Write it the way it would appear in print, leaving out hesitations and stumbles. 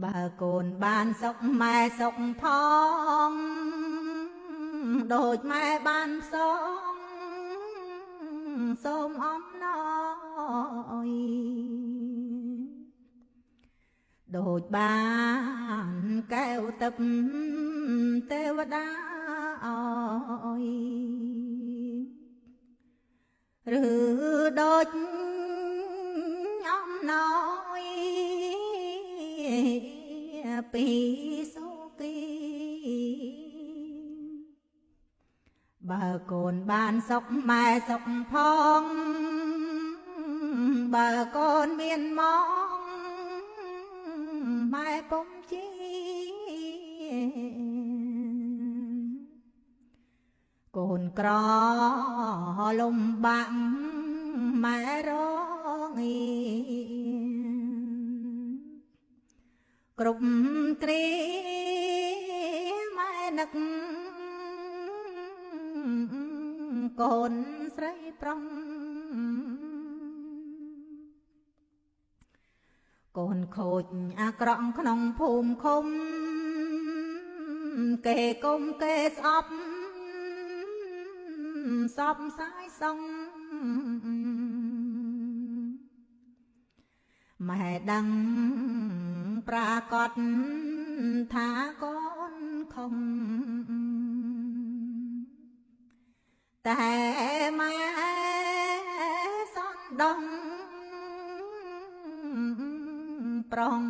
បើកូនបានសុខម៉ែសុខផងដូចម៉ែបានសងសូមអំណោយដូចបានកែវទឹកទេវតាអើយឬដូចអំណោយពីសុគីបើកូនបានសុខម៉ែសុខផងបើកូនមានមកម៉ែពុំជីកូនក្រលំបាក់ម៉ែរងគ្រប់គ្រាម៉ែនឹកកូនស្រីប្រុសកូនខូចអាក្រក់ក្នុងភូមិឃុំគេគុំគេស្អប់សពសាយសងម៉ែដឹងប្រាកដថាកូនខំតែម៉ែសន់ដងប្រុង